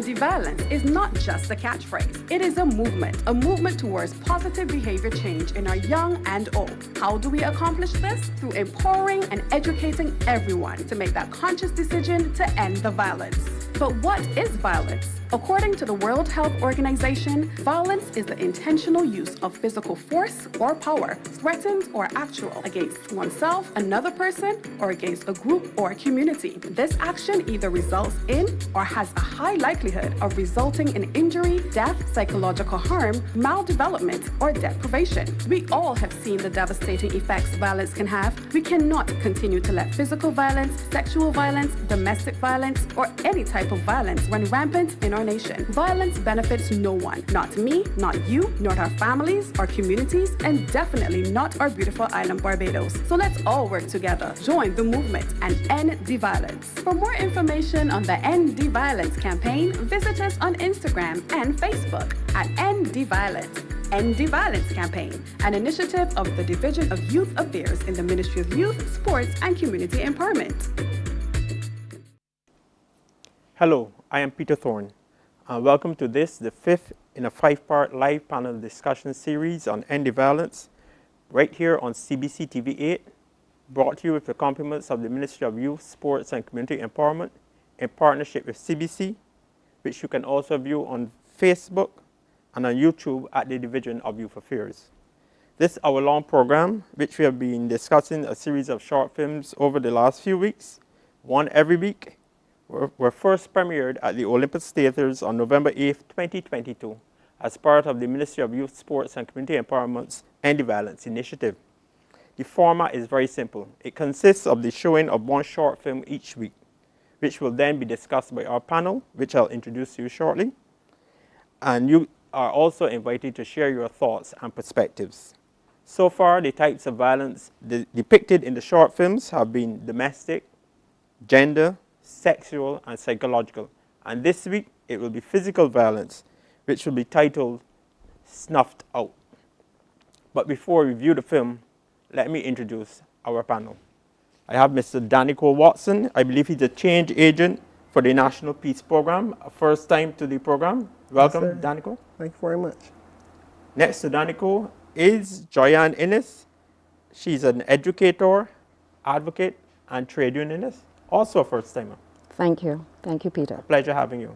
Anti-violence is not just a catchphrase. It is a movement towards positive behavior change in our young and old. How do we accomplish this? Through empowering and educating everyone to make that conscious decision to end the violence. But what is violence? According to the World Health Organization, violence is the intentional use of physical force or power, threatened or actual, against oneself, another person, or against a group or a community. This action either results in or has a high likelihood of resulting in injury, death, psychological harm, maldevelopment, or deprivation. We all have seen the devastating effects violence can have. We cannot continue to let physical violence, sexual violence, domestic violence, or any type of violence run rampant in our nation. Violence benefits no one. Not me, not you, not our families, our communities, and definitely not our beautiful island Barbados. So let's all work together, join the movement, and end the violence. For more information on the End the Violence campaign, visit us on Instagram and Facebook at End the Violence. End the Violence campaign, an initiative of the Division of Youth Affairs in the Ministry of Youth, Sports, and Community Empowerment. Hello, I am Peter Thorne. Welcome to the fifth in a 5-part live panel discussion series on End the Violence, right here on CBC TV 8, brought to you with the compliments of the Ministry of Youth, Sports, and Community Empowerment in partnership with CBC, which you can also view on Facebook and on YouTube at the Division of Youth Affairs. This hour-long program, which we have been discussing a series of short films over the last few weeks, one every week, were first premiered at the Olympus Theatres on November 8, 2022, as part of the Ministry of Youth, Sports, and Community Empowerment's End the Violence initiative. The format is very simple. It consists of the showing of one short film each week, which will then be discussed by our panel, which I'll introduce to you shortly. And you are also invited to share your thoughts and perspectives. So far, the types of violence depicted in the short films have been domestic, gender, sexual, and psychological. And this week, it will be physical violence, which will be titled Snuffed Out. But before we view the film, let me introduce our panel. I have Mr. Danico Watson. I believe he's a change agent for the National Peace Program, a first time to the program. Welcome, yes, Danico. Thank you very much. Next to Danico is Joyanne Innes. She's an educator, advocate, and trade unionist. Also a first-timer. Thank you. Thank you, Peter. A pleasure having you.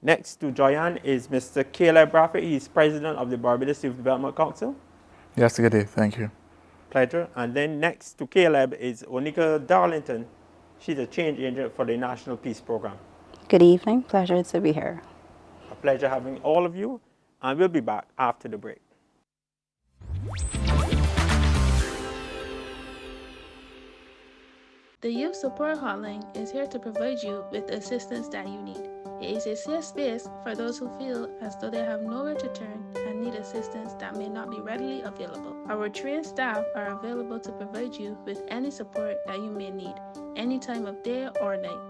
Next to Joyanne is Mr. Caleb Braffett. He's president of the Barbados Youth Development Council. Yes, good day. Thank you. Pleasure. And then next to Caleb is Onika Darlington. She's a change agent for the National Peace Program. Good evening. Pleasure to be here. A pleasure having all of you. And we'll be back after the break. The Youth Support Hotline is here to provide you with the assistance that you need. It is a safe space for those who feel as though they have nowhere to turn and need assistance that may not be readily available. Our trained staff are available to provide you with any support that you may need, any time of day or night.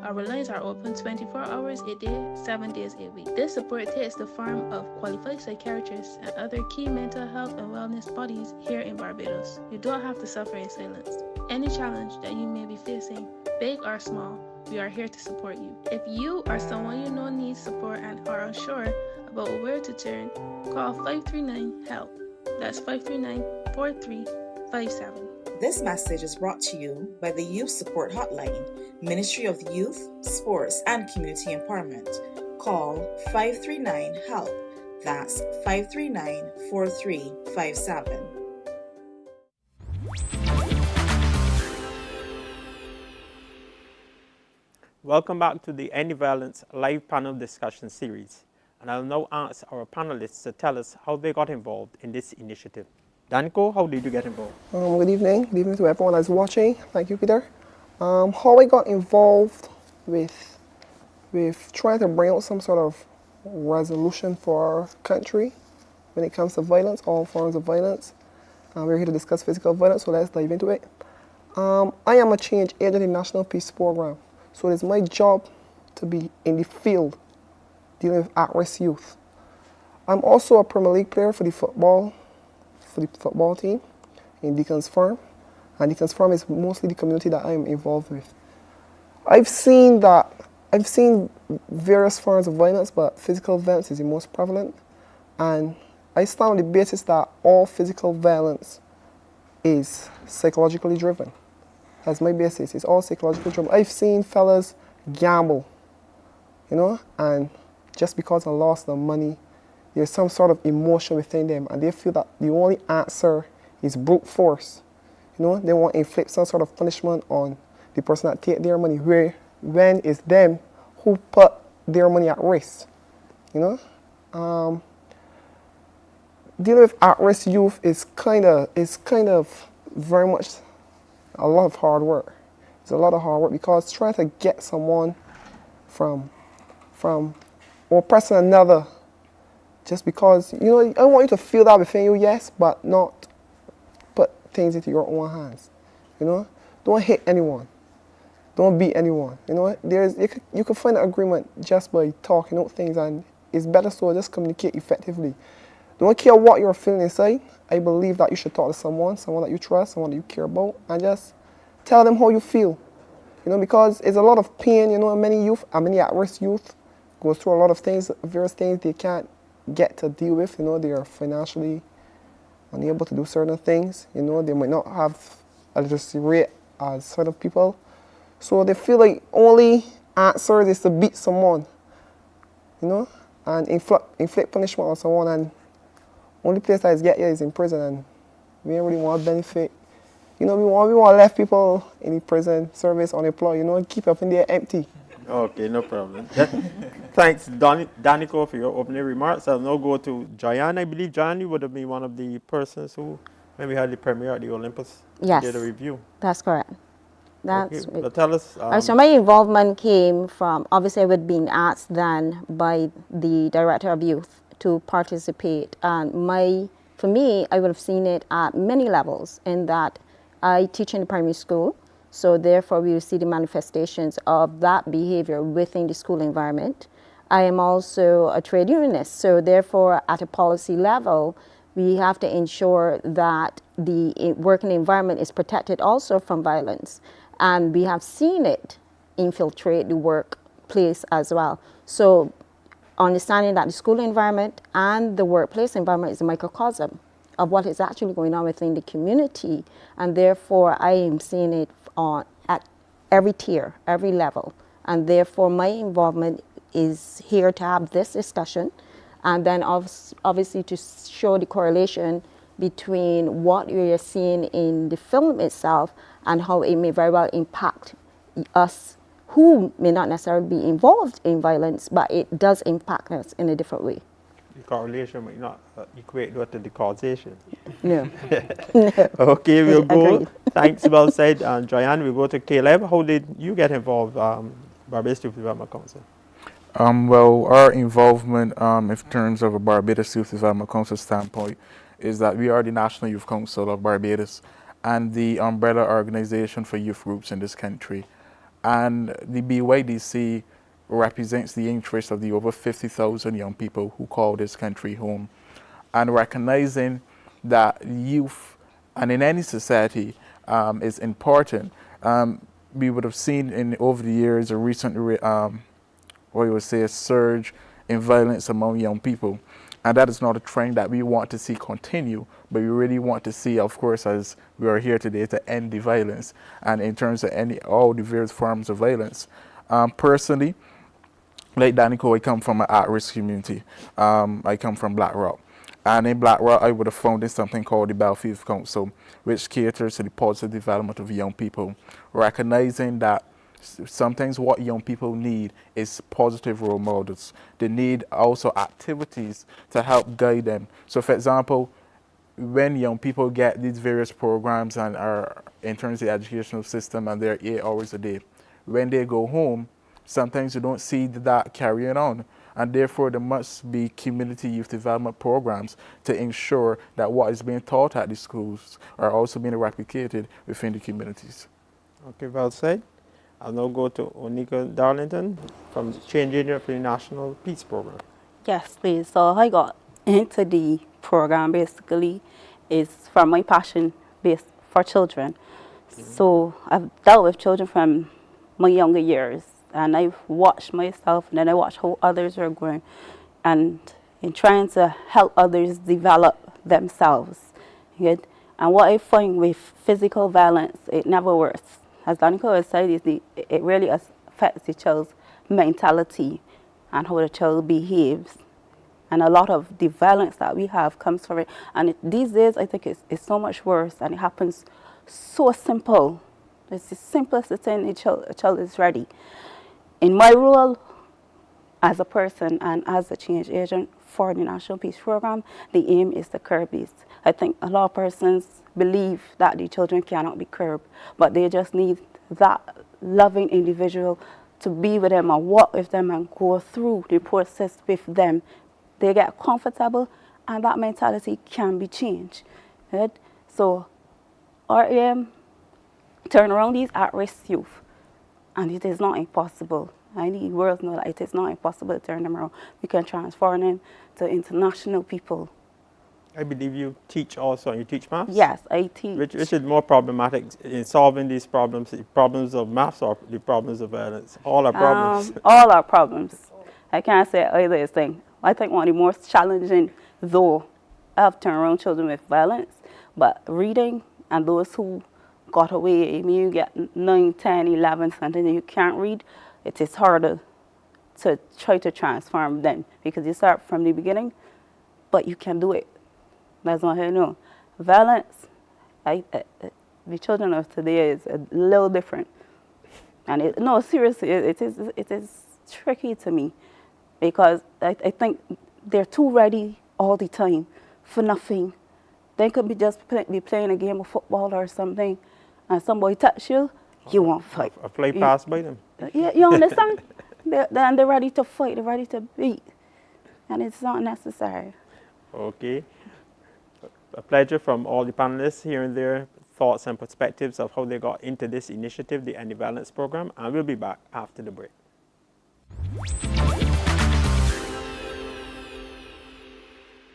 Our lines are open 24 hours a day, 7 days a week. This support takes the form of qualified psychiatrists and other key mental health and wellness bodies here in Barbados. You don't have to suffer in silence. Any challenge that you may be facing, big or small, we are here to support you. If you or someone you know needs support and are unsure about where to turn, call 539-HELP. That's 539-4357. This message is brought to you by the Youth Support Hotline, Ministry of Youth, Sports, and Community Empowerment. Call 539-HELP. That's 539-4357. Welcome back to the End the Violence live panel discussion series. And I'll now ask our panelists to tell us how they got involved in this initiative. Danico, how did you get involved? Good evening. Good evening to everyone that's watching. Thank you, Peter. How I got involved with trying to bring out some sort of resolution for our country when it comes to violence, all forms of violence. We're here to discuss physical violence, so let's dive into it. I am a change agent in the National Peace Program, so it's my job to be in the field dealing with at-risk youth. I'm also a Premier League player for the football team in Deacon's Farm, and Deacon's Farm is mostly the community that I'm involved with. I've seen that I've seen various forms of violence, but physical violence is the most prevalent. And I stand on the basis that all physical violence is psychologically driven. That's my basis. It's all psychologically driven. I've seen fellas gamble, and just because of lost their money, there's some sort of emotion within them, and they feel that the only answer is brute force. They want to inflict some sort of punishment on the person that take their money, when it's them who put their money at risk. Dealing with at-risk youth is kind of very much a lot of hard work. It's a lot of hard work because trying to get someone from oppressing another just because, I want you to feel that within you, yes, but not put things into your own hands. Don't hit anyone. Don't beat anyone. You can find an agreement just by talking out things, and it's better so just communicate effectively. Don't care what you're feeling inside. I believe that you should talk to someone that you trust, someone that you care about, and just tell them how you feel. Because it's a lot of pain, many at-risk youth go through a lot of things, various things they can't get to deal with. They are financially unable to do certain things. They might not have a literacy rate as certain people. So they feel like only answer is to beat someone, and inflict punishment on someone, and only place that is get you is in prison, and we don't really want to benefit. We want to left people in the prison service unemployed, keep up in there empty. Okay, no problem. Thanks, Danico, for your opening remarks. I'll now go to Joyanne. I believe, Joyanne, you would have been one of the persons who maybe had the premiere at the Olympus. Yes, did a review. That's correct. That's okay. But tell us. So my involvement came from, obviously I was being asked then by the Director of Youth to participate. And for me, I would have seen it at many levels in that I teach in the primary school. So therefore, we will see the manifestations of that behavior within the school environment. I am also a trade unionist. So therefore, at a policy level, we have to ensure that the working environment is protected also from violence. And we have seen it infiltrate the workplace as well. So understanding that the school environment and the workplace environment is a microcosm of what is actually going on within the community. And therefore, I am seeing it at every tier, every level. And therefore, my involvement is here to have this discussion, and then obviously to show the correlation between what we are seeing in the film itself and how it may very well impact us who may not necessarily be involved in violence, but it does impact us in a different way. The correlation might not equate to the causation. No. Okay, we'll go. Agreed. Thanks, well said. Joyanne, we'll go to Caleb. How did you get involved, Barbados Youth Development Council? Well, our involvement in terms of a Barbados Youth Development Council standpoint is that we are the National Youth Council of Barbados and the umbrella organization for youth groups in this country. And the BYDC represents the interests of the over 50,000 young people who call this country home. And recognizing that youth, and in any society, is important. We would have seen over the years a recent, a surge in violence among young people. And that is not a trend that we want to see continue, but we really want to see, of course, as we are here today, to end the violence, and in terms of all the various forms of violence. Personally, like Danico, I come from an at-risk community. I come from Black Rock. And in Black Rock, I would have founded something called the Belfield Youth Council, which caters to the positive development of young people, recognizing that sometimes what young people need is positive role models. They need also activities to help guide them. So for example, when young people get these various programs and are in terms of the educational system and they're 8 hours a day, when they go home, sometimes you don't see that carrying on. And therefore, there must be community youth development programs to ensure that what is being taught at the schools are also being replicated within the communities. Okay, well said. I'll now go to Onika Darlington from Chanting for the National Peace Program. Yes, please. So I got into the program basically is from my passion based for children. So I've dealt with children from my younger years And I watched myself, and then I watched how others are growing, and in trying to help others develop themselves. Right? And what I find with physical violence, it never works. As Danica was said, it really affects the child's mentality and how the child behaves. And a lot of the violence that we have comes from it. And these days, I think it's so much worse, and it happens so simple. It's the simplest thing a child is ready. In my role as a person and as a change agent for the National Peace Program, the aim is to curb this. I think a lot of persons believe that the children cannot be curbed, but they just need that loving individual to be with them and walk with them and go through the process with them. They get comfortable, and that mentality can be changed. Right? So our aim, turn around these at-risk youth, and it is not impossible. I need the world to know that it is not impossible to turn them around. We can transform them to international people. I believe you teach also, and you teach maths? Yes, I teach. Which is more problematic in solving these problems, the problems of maths or the problems of violence? All our problems. All our problems. I can't say either is thing. I think one of the most challenging, though, of turn around children with violence, but reading, and those who got away, I mean, you get 9, 10, 11, something and you can't read, it is harder to try to transform them, because you start from the beginning, but you can do it. That's what I know. Violence, the children of today is a little different. And no, seriously, it is tricky to me, because I think they're too ready all the time for nothing. They could be just be playing a game of football or something, and somebody touch you, you won't fight. A play pass by them. Yeah, you understand? They're ready to fight, they're ready to beat, and it's not necessary. Okay. A pleasure from all the panelists hearing their thoughts and perspectives of how they got into this initiative, the Anti-Violence Program, and we'll be back after the break.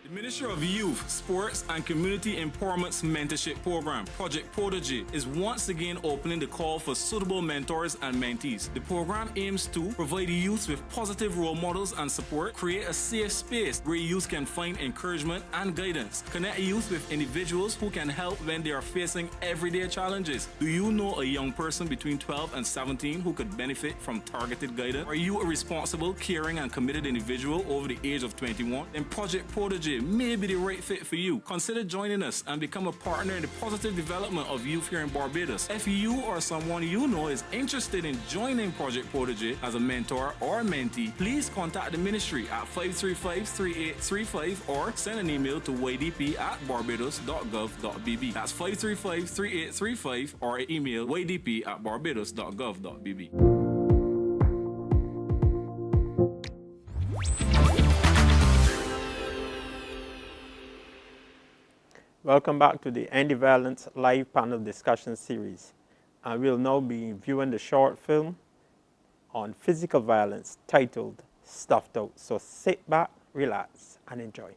The Ministry of Youth, Sports and Community Empowerment's mentorship program, Project Protege, is once again opening the call for suitable mentors and mentees. The program aims to provide youth with positive role models and support, create a safe space where youth can find encouragement and guidance, connect youth with individuals who can help when they are facing everyday challenges. Do you know a young person between 12 and 17 who could benefit from targeted guidance? Are you a responsible, caring and committed individual over the age of 21? Then Project Protege may be the right fit for you. Consider joining us and become a partner in the positive development of youth here in Barbados. If you or someone you know is interested in joining Project Protege as a mentor or mentee, please contact the ministry at 535-3835 or send an email to ydp@barbados.gov.bb. That's 535-3835 or email ydp@barbados.gov.bb. Welcome back to the Anti-Violence live panel discussion series. And we'll now be viewing the short film on physical violence titled Stuffed Out. So sit back, relax, and enjoy.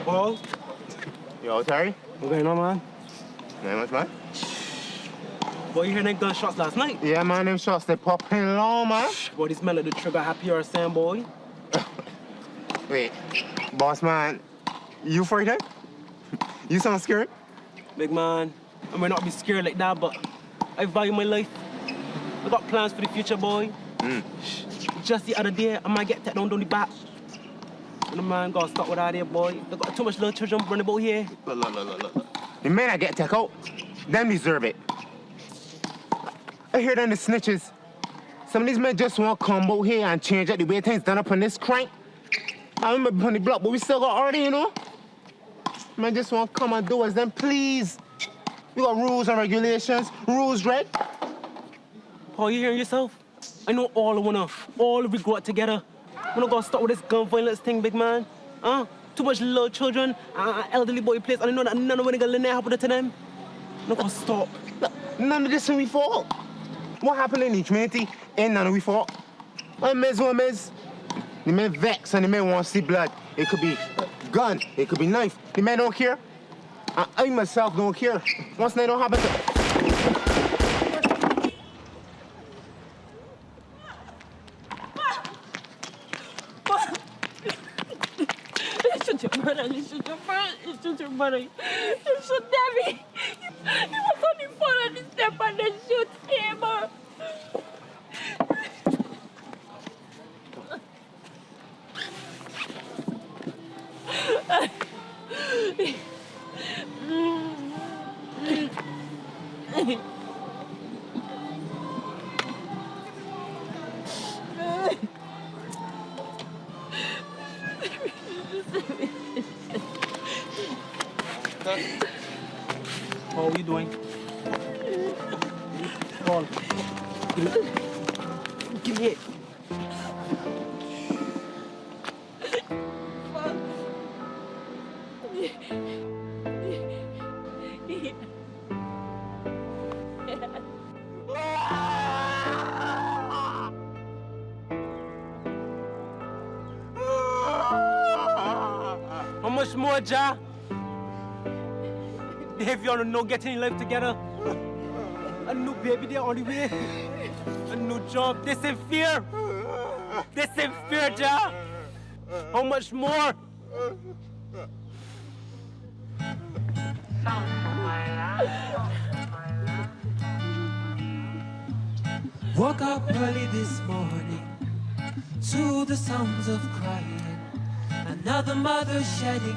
Paul? Yo, Terry? What's going on, man? Not much, man. Boy, you heard them gunshots last night? Yeah, man, them shots, they popping low, man. Boy, this man at the trigger happy or saying, boy? Wait, boss man, you frightened? You sound scared? Big man, I may not be scared like that, but I value my life. I got plans for the future, boy. Just the other day, I might get tapped down the back. And the man got stuck with out there, boy. They got too much little children running about here. Look. The men that get taken out, them deserve it. I hear them the snitches. Some of these men just want to come out here and change up the way things done up on this crank. I remember on the block, but we still got order, you know? Men just want to come and do us, then please. We got rules and regulations. Rules, right? Paul, you hearing yourself? I know all we grow up together. We're not gonna start with this gun violence thing, big man. Too much little children, elderly boy place. I know that none of them gonna let that happen to them. We're not gonna stop. None of this is we fault. What happened in the community ain't none of we fault. What is? The men vex and the men want to see blood. It could be gun, it could be knife. The men don't care. I myself don't care. Once they don't happen to... You shoot your brother. You shoot Debbie. He was on the phone and he step and then shoot him. Paul, what are you doing? Paul. Give me it. How much more, Ja? If you want to know getting your life together, a new baby there on the way, a new job. This is fear. This is fear, Ja. How much more? Woke up early this morning to the sounds of crying. Another mother shedding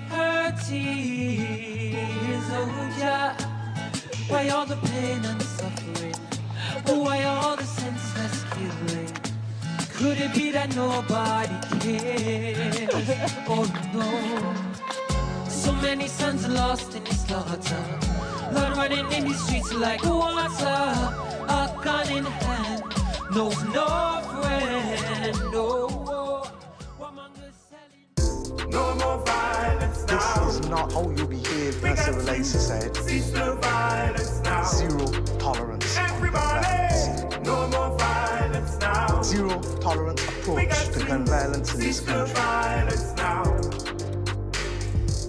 her tears. Oh, yeah. Why all the pain and suffering? Why all the senseless killing? Could it be that nobody cares? Oh no. So many sons lost in the slaughter, blood running in the streets like water. A gun in hand, no friend, no. No more violence now. This is not how you behave as it relates to society. Cease the violence now. Zero tolerance. Everybody, no more violence now. Zero tolerance approach to gun violence in this country. Violence now.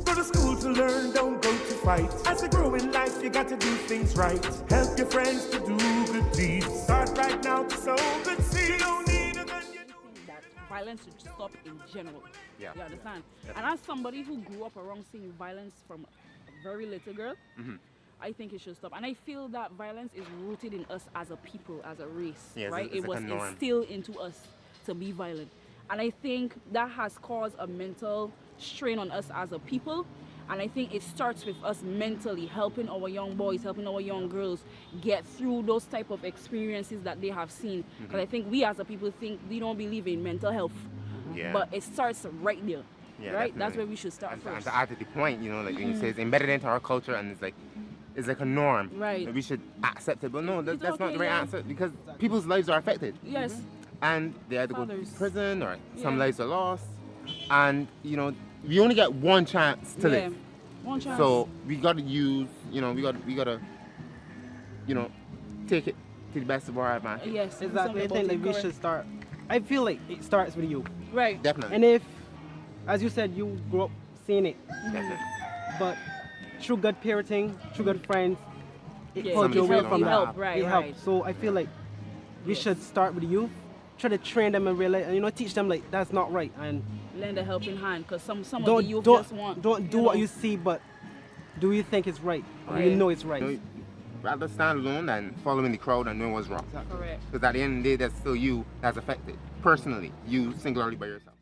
Go to school to learn, don't go to fight. As you grow in life, you got to do things right. Help your friends to do good deeds. Start right now to sow good seeds. You don't need a gun. Violence should stop in general. Yeah. You understand? And as somebody who grew up around seeing violence from a very little girl, I think it should stop. And I feel that violence is rooted in us as a people, as a race, right? It's it was instilled into us to be violent. And I think that has caused a mental strain on us as a people. And I think it starts with us mentally helping our young boys, helping our young girls get through those type of experiences that they have seen. Because I think we as a people think we don't believe in mental health. Yeah. But it starts right there, right? Definitely. That's where we should start and first. to add to the point, you know, like when you say it's embedded into our culture and it's like a norm. Right. That we should accept it, but no, that's not okay, the right answer because people's lives are affected. Yes. And they either go to Fathers. prison or some lives are lost. And, you know, we only get one chance to live. One chance. So we gotta use, you know, we gotta, you know, take it to the best of our advantage. Yes, Exactly. I think like we should start. I feel like it starts with you. Right. Definitely. And if, as you said, you grew up seeing it, Definitely. but through good parenting, through good friends, it Yeah, pulled you away from that. help, right, It right. helped. So I feel like we should start with the youth, try to train them and realize, and, you know, teach them like that's not right, and Lend a helping hand, because some of the don't youth don't just want. don't do you what know. you see, but do you think it's right? Or Right. you know it's right. You know, rather stand alone than following the crowd and knowing what's wrong. Correct. Because at the end of the day, that's still you that's affected. Personally, you singularly by yourself.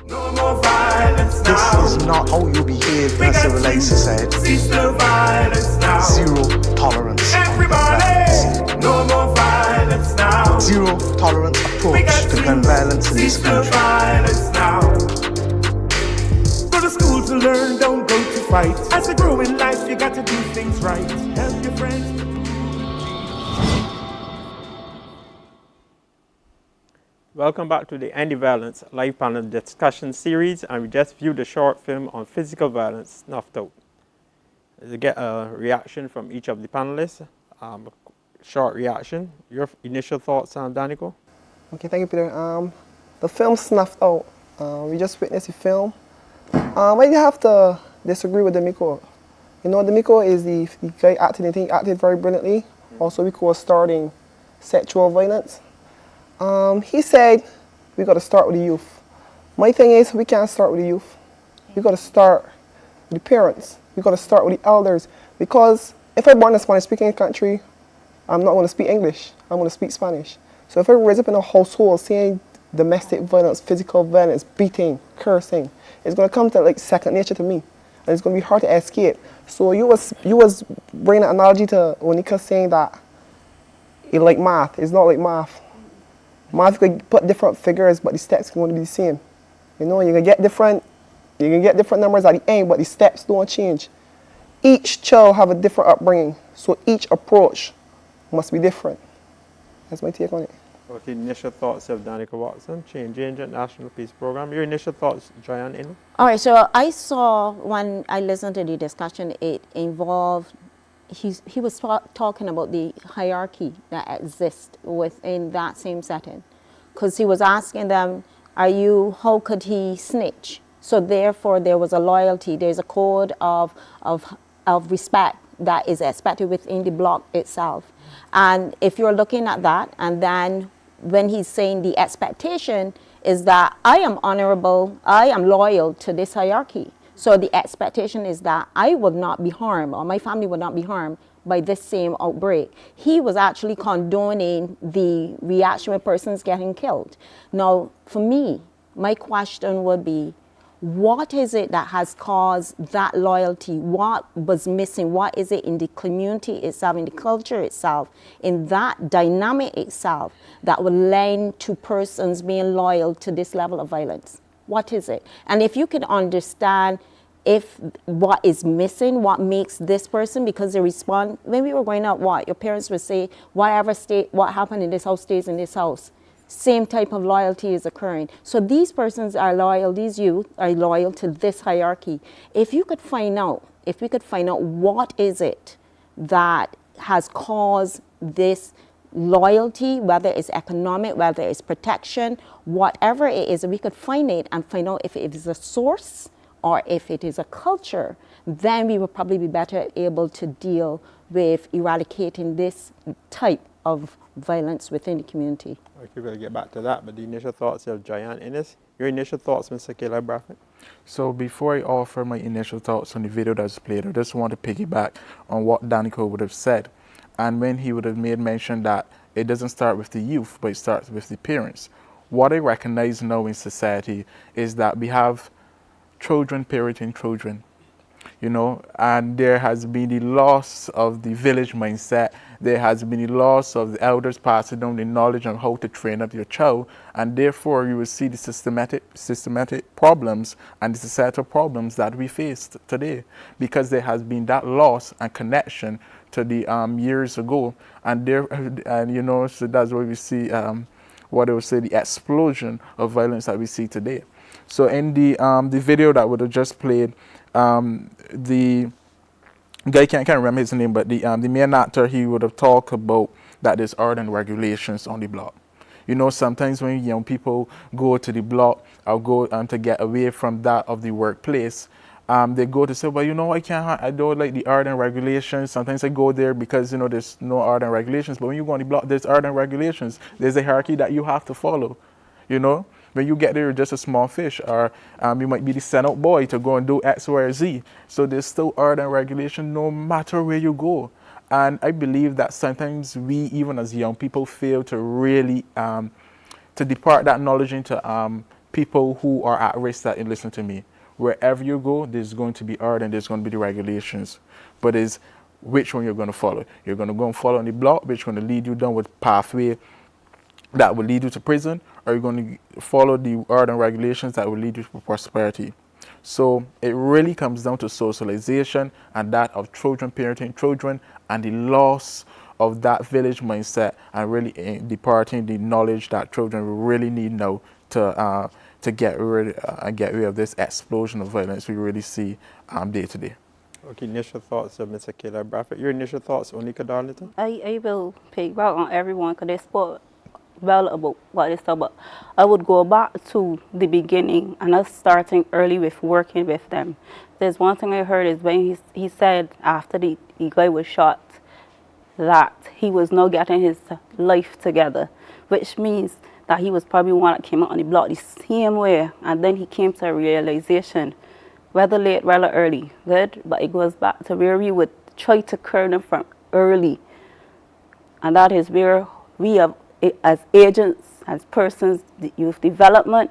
No more violence now. This is not how you behave as it relates to society. Cease the violence now. Zero tolerance. Everybody, no more violence now. Zero tolerance approach to gun violence in this Cease the country. violence now. Go to school to learn, don't go to fight. As you grow in life, you got to do things right. Help your friends to do good deeds. Welcome back to the Anti Violence live panel discussion series, and we just viewed a short film on physical violence, Snuffed Out. To get a reaction from each of the panelists, short reaction. Your initial thoughts on Danico? Okay, thank you, Peter. The film Snuffed Out. We just witnessed the film. I have to disagree with Demiko. You know, Demiko is the guy acting, I think he acted very brilliantly. Also, we was starting sexual violence. He said we got to start with the youth. My thing is, we can't start with the youth. We got to start with the parents. We got to start with the elders. Because if I'm born in a Spanish-speaking country, I'm not going to speak English. I'm going to speak Spanish. So if I raise up in a household seeing domestic violence, physical violence, beating, cursing, it's going to come to like second nature to me. And it's going to be hard to escape. So you was bringing an analogy to Onika saying that it like math. It's not like math. Math, you could put different figures, but the steps are going to be the same. You know, you can get different numbers at the end, but the steps don't change. Each child have a different upbringing, so each approach must be different. That's my take on it. What the initial thoughts of Danica Watson, Changing National Peace Program? Your initial thoughts, Jayan Inu? All right, so I saw when I listened to the discussion, it involved, he was talking about the hierarchy that exists within that same setting. Because he was asking them, how could he snitch? So therefore there was a loyalty, there's a code of respect that is expected within the block itself. And if you're looking at that, and then when he's saying the expectation is that I am honorable, I am loyal to this hierarchy. So the expectation is that I would not be harmed, or my family would not be harmed by this same outbreak. He was actually condoning the reaction with persons getting killed. Now, for me, my question would be, what is it that has caused that loyalty? What was missing? What is it in the community itself, in the culture itself, in that dynamic itself that would lend to persons being loyal to this level of violence? What is it? And if you can understand what is missing, what makes this person, because they respond, when we were growing up, your parents would say, what happened in this house stays in this house. Same type of loyalty is occurring. So these persons are loyal, these youth are loyal to this hierarchy. If we could find out what is it that has caused this loyalty, whether it's economic, whether it's protection, whatever it is, if we could find it and find out if it is a source or if it is a culture, then we would probably be better able to deal with eradicating this type of violence within the community. Okay, we're going to get back to that, but the initial thoughts of Jayan Innes. Your initial thoughts, Mr. Caleb Braffett? So before I offer my initial thoughts on the video that's played, I just want to piggyback on what Danico would have said. And when he would have made mention that it doesn't start with the youth, but it starts with the parents. What I recognize now in society is that we have children parenting children, and there has been the loss of the village mindset. There has been the loss of the elders passing down the knowledge on how to train up your child, and therefore you will see the systematic problems and the societal problems that we face today, because there has been that loss and connection to the years ago, so that's why we see what I would say the explosion of violence that we see today. So in the video that would have just played, the guy can't remember his name, but the main actor, he would have talked about that there's order and regulations on the block. Sometimes when young people go to the block or go to get away from that of the workplace, they go to say, well, I don't like the order and regulations. Sometimes I go there because, there's no order and regulations. But when you go on the block, there's order and regulations. There's a hierarchy that you have to follow, When you get there, you're just a small fish, or you might be the sent-out boy to go and do X, Y, or Z. So there's still order and regulation no matter where you go. And I believe that sometimes we, even as young people, fail to really to depart that knowledge into people who are at risk. That, and listen to me, wherever you go, there's going to be order and there's going to be the regulations. But it's which one you're going to follow. You're going to go and follow on the block, which is going to lead you down with pathway that will lead you to prison, or you're going to follow the order and regulations that will lead you to prosperity. So it really comes down to socialization and that of children parenting children, and the loss of that village mindset and really departing the knowledge that children really need now to get rid of this explosion of violence we really see day to day. Okay, initial thoughts of Mr. Kayla Bradford. Your initial thoughts, Onika Darlington? I will piggyback on everyone because they spoke well about what they said, but I would go back to the beginning and us starting early with working with them. There's one thing I heard is when he said after the guy was shot that he was now getting his life together, which means that he was probably one that came out on the block the same way, and then he came to a realization, whether late, whether early, good, but it goes back to where we would try to curb them from early, and that is where we have, as agents, as persons, the youth development,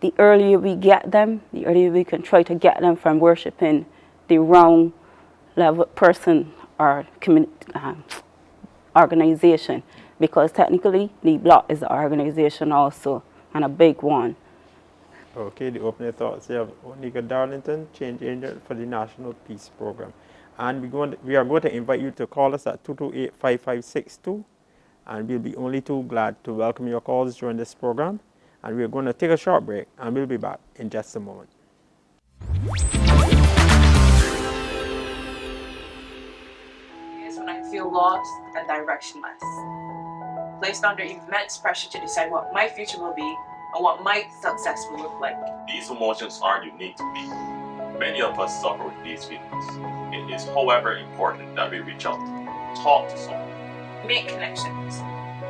the earlier we get them, the earlier we can try to get them from worshiping the wrong level person or community, organization, because technically the block is an organization also, and a big one. Okay, the opening thoughts of Onika Darlington, Change Agent for the National Peace Program. And we are going to invite you to call us at 228-5562, and we'll be only too glad to welcome your calls during this program. And we're going to take a short break, and we'll be back in just a moment. When I feel lost and directionless, placed under immense pressure to decide what my future will be and what my success will look like. These emotions aren't unique to me. Many of us suffer with these feelings. It is, however, important that we reach out, talk to someone. Make connections.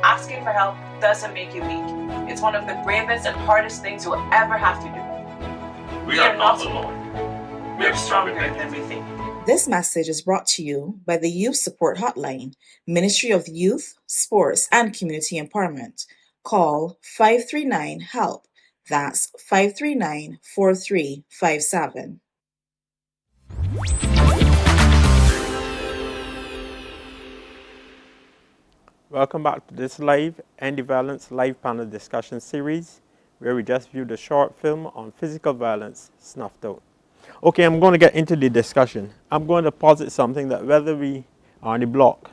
Asking for help doesn't make you weak. It's one of the bravest and hardest things you'll ever have to do. We are not alone. We're stronger than we think. This message is brought to you by the Youth Support Hotline, Ministry of Youth, Sports, and Community Empowerment. Call 539-HELP. That's 539-4357. Welcome back to this live End Violence live panel discussion series, where we just viewed a short film on physical violence, Snuffed Out. Okay, I'm going to get into the discussion. I'm going to posit something that whether we are on the block,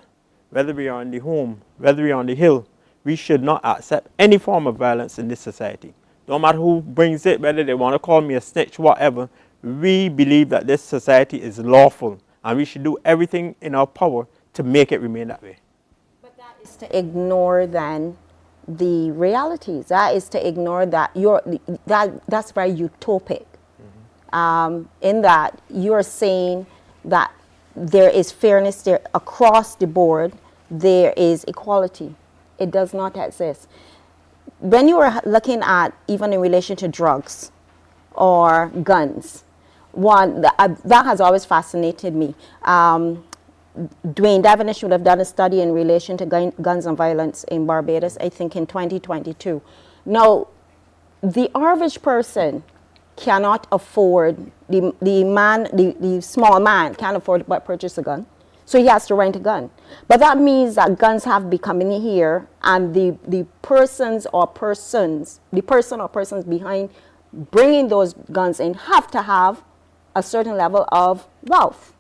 whether we are in the home, whether we are on the hill, we should not accept any form of violence in this society. No matter who brings it, whether they want to call me a snitch, whatever, we believe that this society is lawful and we should do everything in our power to make it remain that way. But that is to ignore then the realities. That is to ignore that that's very utopic. In that you're saying that there is fairness there across the board, there is equality. It does not exist. When you are looking at, even in relation to drugs or guns, one that has always fascinated me. Dwayne Devonish would have done a study in relation to guns and violence in Barbados, I think in 2022. Now, the average person cannot afford, the small man can't afford to purchase a gun, so he has to rent a gun. But that means that guns have become in here, and the person or persons behind bringing those guns in have to have a certain level of wealth.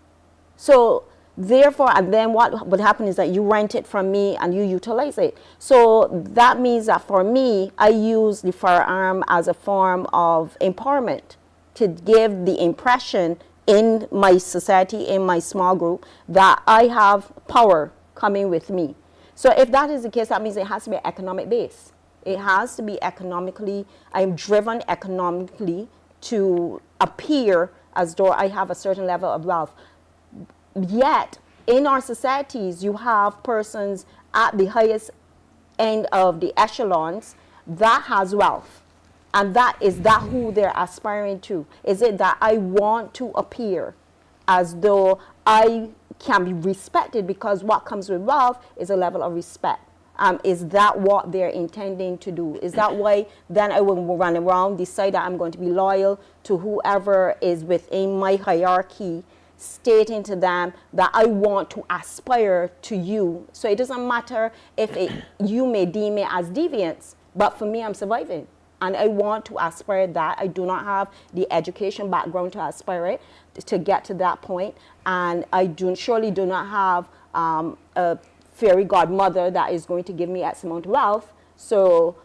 So therefore, and then what would happen is that you rent it from me and you utilize it. So that means that for me, I use the firearm as a form of empowerment to give the impression in my society, in my small group, that I have power coming with me. So if that is the case, that means it has to be economic based. It has to be economically, I'm driven economically to appear as though I have a certain level of wealth. Yet, in our societies, you have persons at the highest end of the echelons that has wealth. And that is that who they're aspiring to? Is it that I want to appear as though I can be respected, because what comes with wealth is a level of respect? Is that what they're intending to do? Is that why then I will run around, decide that I'm going to be loyal to whoever is within my hierarchy, stating to them that I want to aspire to you? So it doesn't matter if you may deem it as deviance, but for me, I'm surviving. And I want to aspire that. I do not have the education background to aspire it, to get to that point. And I surely do not have a fairy godmother that is going to give me X amount of wealth. So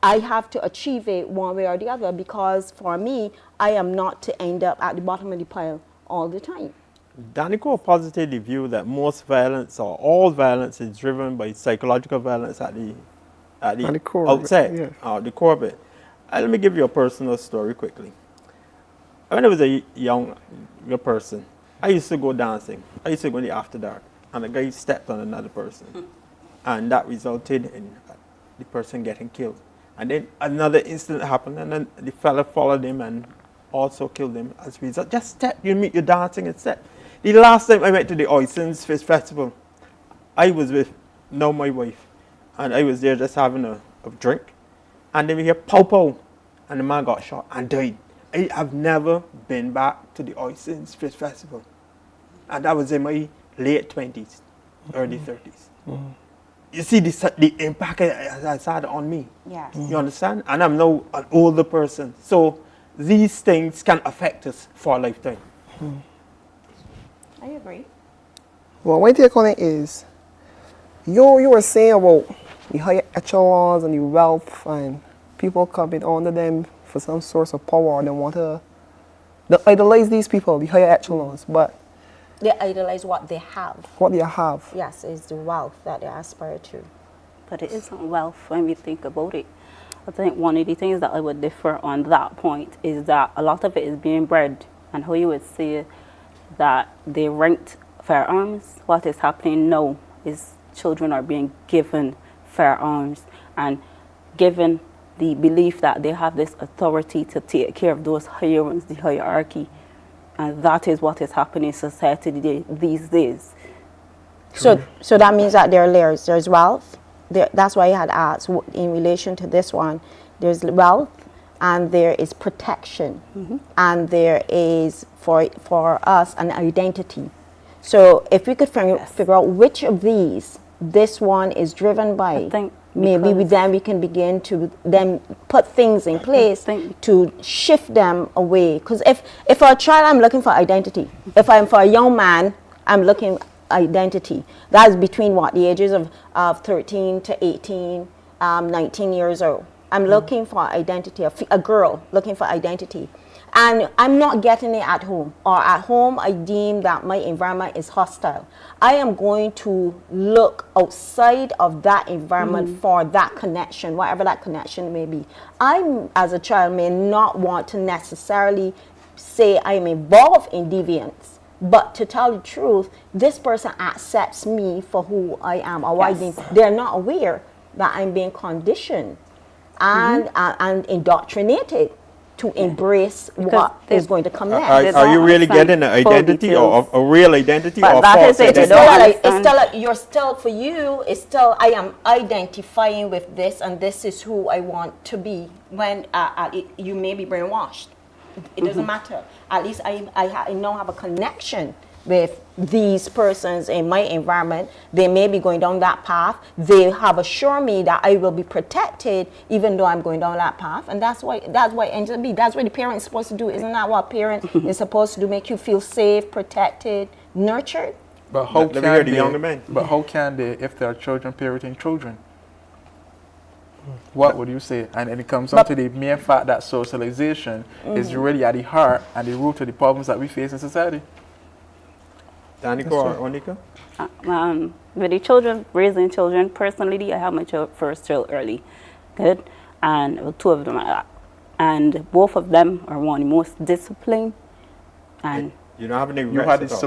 I have to achieve it one way or the other, because for me, I am not to end up at the bottom of the pile all the time. Danica positively view that most violence or all violence is driven by psychological violence at the core outset, of it, the core of it. Let me give you a personal story quickly. When I was a young person, I used to go dancing. I used to go in the after dark, and a guy stepped on another person, and that resulted in the person getting killed. And then another incident happened, and then the fella followed him and also killed him as a result. Just step, you meet, you're dancing and step. The last time I went to the Oysons Fish Festival, I was with my wife, and I was there just having a drink, and then we hear pow pow, and the man got shot and died. I have never been back to the Oysons Fish Festival, and that was in my late 20s, early 30s. You see the impact it has had on me. Yes. You understand? And I'm now an older person, so these things can affect us for a lifetime. I agree. Well, my take on it is, you were saying about the higher echelons and the wealth and people coming under them for some source of power. They want to idolize these people, the higher echelons, but they idolize what they have. What they have. Yes, it's the wealth that they aspire to. But it isn't wealth when we think about it. I think one of the things that I would differ on that point is that a lot of it is being bred, and how you would say that they ranked firearms. What is happening now is children are being given firearms and given the belief that they have this authority to take care of those higher ones, the hierarchy. And that is what is happening in society these days. So that means that there are layers. There's wealth. That's why I had asked in relation to this one. There's wealth, and there is protection, and there is for us an identity. So if we could figure out which of these this one is driven by, maybe then we can begin to then put things in place to shift them away. Because if for a child I'm looking for identity, if I'm for a young man I'm looking identity, that is between what, the ages of 13 to 18, 19 years old. I'm looking for identity, a girl looking for identity. And I'm not getting it at home, or at home I deem that my environment is hostile. I am going to look outside of that environment for that connection, whatever that connection may be. I, as a child, may not want to necessarily say I'm involved in deviance, but to tell the truth, this person accepts me for who I am, or what I deem. They're not aware that I'm being conditioned and indoctrinated to embrace what is going to come next. Are you really getting an identity, or a real identity, or false identity? For you, it's still, I am identifying with this, and this is who I want to be. When you may be brainwashed. It doesn't matter. At least I now have a connection with these persons in my environment. They may be going down that path. They have assured me that I will be protected even though I'm going down that path. And that's why it ends up being. That's what the parent is supposed to do. Isn't that what a parent is supposed to do? Make you feel safe, protected, nurtured? But how can they, if they are children parenting children? What would you say? And it comes down to the mere fact that socialization is really at the heart and the root of the problems that we face in society. Danica or Onika? With the children, raising children, personally, I have my first child early. Good. And two of them are that. And both of them are one of the most disciplined. And you don't have any regrets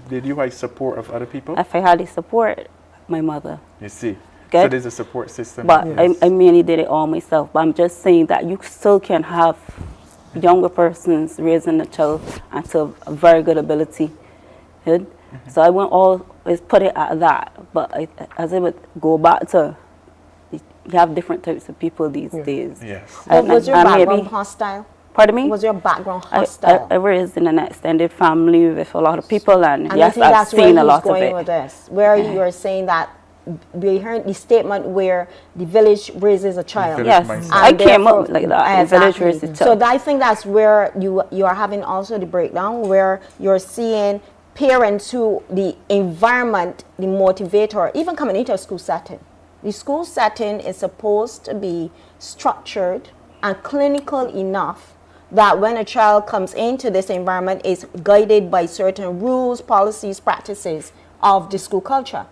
did you have support of other people? If I had the support, my mother. You see. Good. So there's a support system. But I mainly did it all myself. But I'm just saying that you still can have younger persons raising a child until a very good ability. Good. So I won't always put it at that. But as I would go back to, you have different types of people these days. Yes. Was your background hostile? Pardon me? Was your background hostile? I raised in an extended family with a lot of people, and yes, I think I've seen a lot of going it. With this, where you are saying that we heard the statement where the village raises a child. Yes, I came up like that. The village raises a child. So I think that's where you are having also the breakdown, where you're seeing parents who, the environment, the motivator, even coming into a school setting. The school setting is supposed to be structured and clinical enough that when a child comes into this environment, is guided by certain rules, policies, practices of the school culture.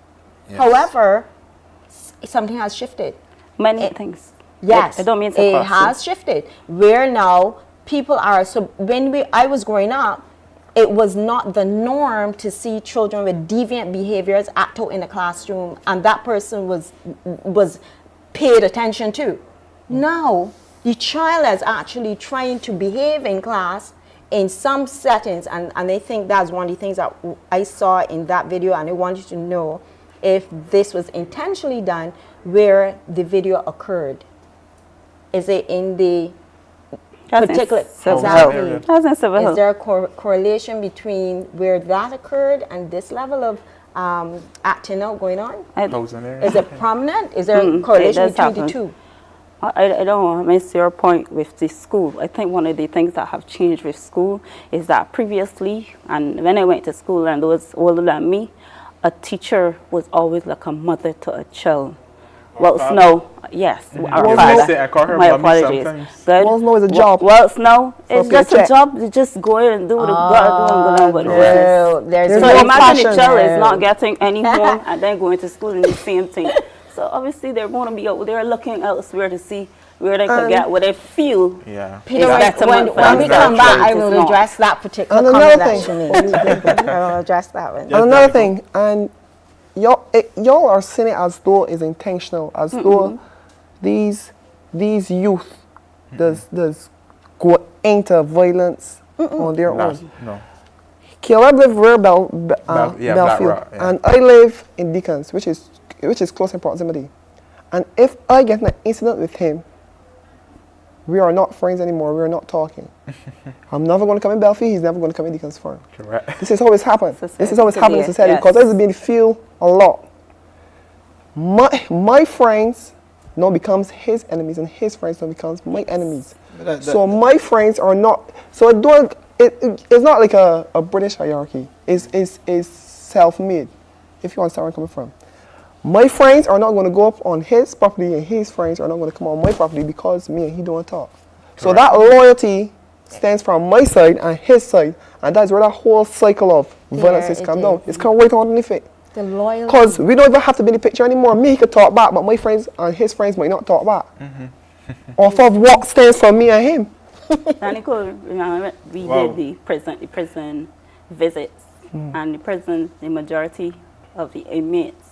Yes. However, something has shifted. Many things. Yes, I don't mean to it cross has shifted. Where now people are, so when I was growing up, it was not the norm to see children with deviant behaviors act out in the classroom, and that person was paid attention to. Now, the child is actually trying to behave in class in some settings, and I think that's one of the things that I saw in that video, and I wanted to know if this was intentionally done where the video occurred. Is it in the particular, exactly. Is there a correlation between where that occurred and this level of acting out going on? Is it prominent? Is there a correlation between the two? I don't want to miss your point with the school. I think one of the things that have changed with school is that previously, and when I went to school and those older than me, a teacher was always like a mother to a child. Well, Snow, yes, our father. My apologies. Good. Well, Snow is a job. Well, Snow, it's just a job. You just go in and do what you got to do and go down with the business. So imagine the child is not getting any home and then going to school and the same thing. So obviously they're going to be out there looking elsewhere to see where they could get what they feel. Yeah. Peter, when we come back, I will address that particular comment that you made. I will address that one. And another thing, and y'all are seeing it as though it's intentional, as though these youth does go into violence on their own. No. Caleb live near Belfield, and I live in Deacons, which is close in proximity. And if I get in an incident with him, we are not friends anymore. We are not talking. I'm never going to come in Belfield. He's never going to come in Deacon's Farm. Correct. This is how it's happened. This is how it's happened in society, because I have been feel a lot. My friends now becomes his enemies, and his friends now becomes my enemies. So my friends are not. So it's not like a British hierarchy. It's self-made. If you understand where I'm coming from. My friends are not going to go up on his property, and his friends are not going to come on my property because me and he don't talk. Correct. So that loyalty stands from my side and his side, and that's where that whole cycle of violence is come down. It's come right underneath it. The loyalty. Because we don't even have to be in the picture anymore. Me, he could talk back, but my friends and his friends might not talk back. Off of what stands from me and him. We did the prison visits, and the majority of the inmates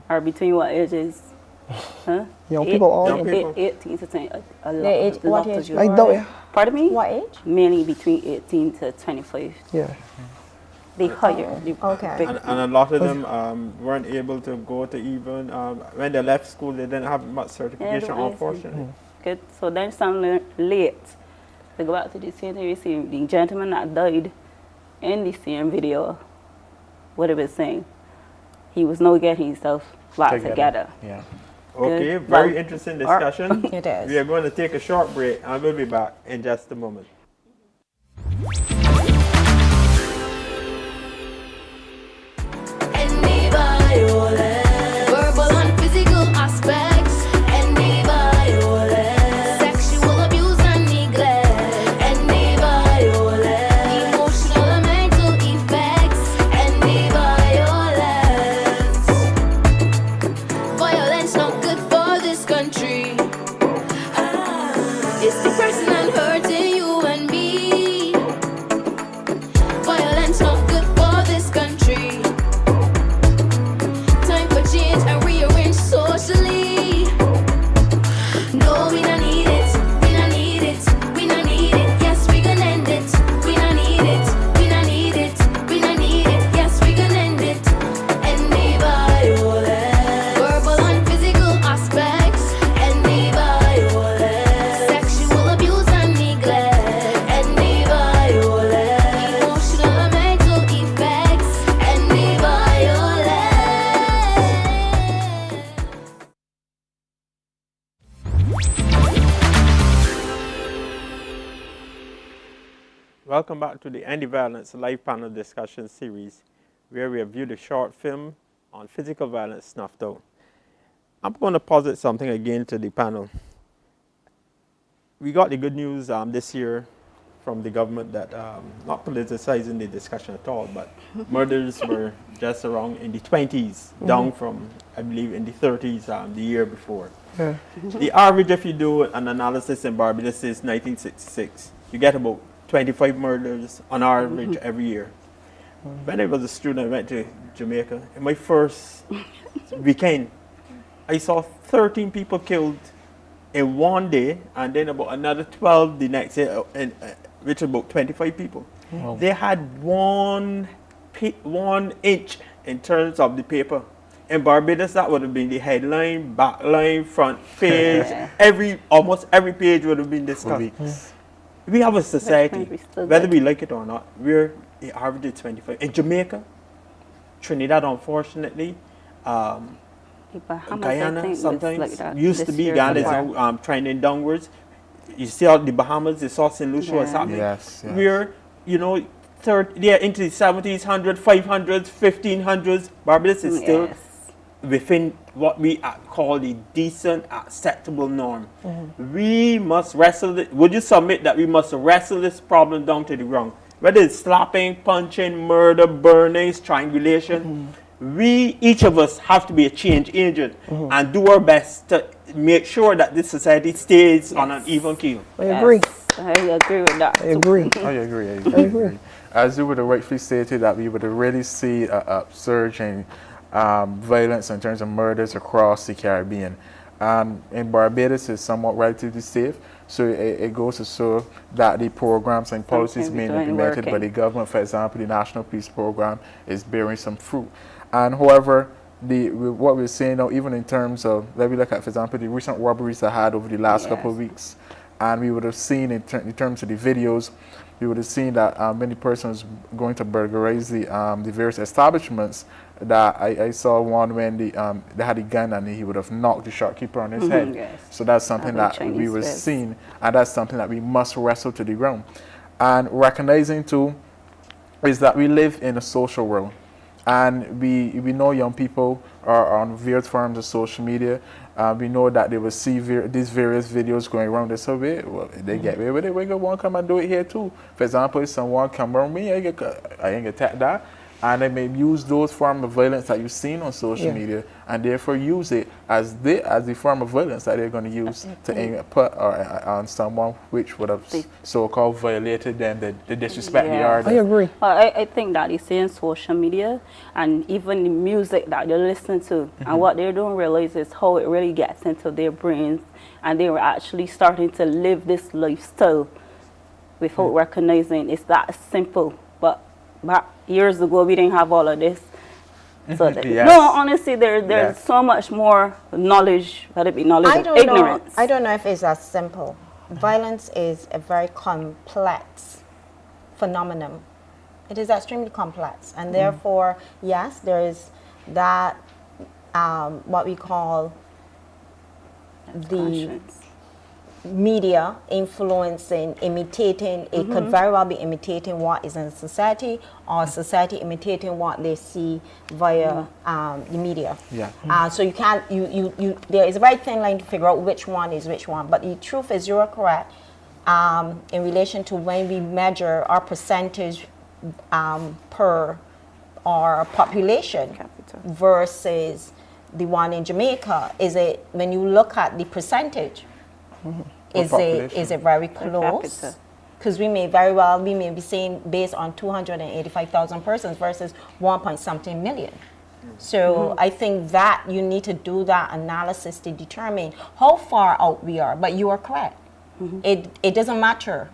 are between what ages? Huh? Young people, all young people. 18 to 20. A lot. Age, what age? I don't. Yeah. Pardon me? What age? Mainly between 18 to 25. Yeah. They higher. Okay. And a lot of them weren't able to go to even, when they left school, they didn't have much certification, unfortunately. Good. So then some late. To go back to the same thing, you see the gentleman that died in the same video, what he was saying. He was not getting himself back together. Yeah. Okay, very interesting discussion. It is. We are going to take a short break and we'll be back in just a moment. Verbal and physical aspects, any violence, sexual abuse and neglect, any violence, emotional and mental effects, any violence. Violence not good for this country. It's depressing and hurting you and me. Violence not good for this country. Change and rearrange socially. No, we don't need it. We don't need it. We don't need it. Yes, we gonna end it. We don't need it. We don't need it. We don't need it. Yes, we gonna end it. Any violence, verbal and physical aspects. Any violence, sexual abuse and neglect. Any violence, emotional and mental effects. Any violence. Welcome back to the Anti-Violence Live Panel Discussion Series. where we have viewed a short film on physical violence snuffed out. I'm going to posit something again to the panel. We got the good news this year from the government that, not politicizing the discussion at all, but murders were just around in the 20s, down from, I believe, in the 30s the year before. Yeah. The average, if you do an analysis in Barbados, is 1966. You get about 25 murders on average every year. When I was a student, I went to Jamaica. In my first weekend, I saw 13 people killed in one day, and then about another 12 the next day, which is about 25 people. Wow. They had 1 inch in terms of the paper. In Barbados, that would have been the headline, backline, front page. Almost every page would have been discussed. We have a society, whether we like it or not, we're the average is 25. In Jamaica, Trinidad, unfortunately, Guyana sometimes like used to be. Ghana is now trending downwards. You see how the Bahamas, the South St. Lucia was happening. Yes. We're, they're into the 70s, 100s, 500s, 1500s. Barbados is still within what we call the decent, acceptable norm. We must wrestle it. Would you submit that we must wrestle this problem down to the ground? Whether it's slapping, punching, murder, burning, strangulation, we, each of us, have to be a change agent and do our best to make sure that this society stays on an even keel. I agree. I agree with that. I agree. I agree. As you would have rightfully stated, that we would have really see a surge in violence in terms of murders across the Caribbean. In Barbados, it's somewhat relatively safe, so it goes to show that the programs and policies being implemented by the government, for example, the National Peace Program, is bearing some fruit. And however, what we're seeing now, even in terms of, let me look at, for example, the recent robberies I had over the last couple of weeks, and we would have seen in terms of the videos, we would have seen that many persons going to burglarize the various establishments. That I saw one when they had a gun and he would have knocked the shopkeeper on his head. Yes. So that's something that we were seeing, and that's something that we must wrestle to the ground. And recognizing too is that we live in a social world, and we know young people are on various forms of social media. We know that they will see these various videos going around. They say, they get away with it. We go one come and do it here too. For example, if someone come around me, I ain't gonna attack that. And they may use those forms of violence that you've seen on social media, and therefore use it as the form of violence that they're going to use to put on someone which would have so-called violated them, the disrespect the artist. I agree. Well, I think that it's in social media and even the music that they listen to, and what they don't realize is how it really gets into their brains, and they were actually starting to live this lifestyle without recognizing it's that simple. But years ago, we didn't have all of this. So no, honestly, there's so much more knowledge, whether it be knowledge or ignorance. I don't know if it's as simple. Violence is a very complex phenomenon. It is extremely complex, and therefore, yes, there is that what we call the media influencing, imitating. It could very well be imitating what is in society, or society imitating what they see via the media. So you can't, there is a very thin line to figure out which one is which one. But the truth is, you're correct in relation to when we measure our percentage per our population versus the one in Jamaica. Is it, when you look at the percentage, is it very close? Because we may be saying based on 285,000 persons versus 1.something million. So I think that you need to do that analysis to determine how far out we are. But you are correct. It doesn't matter.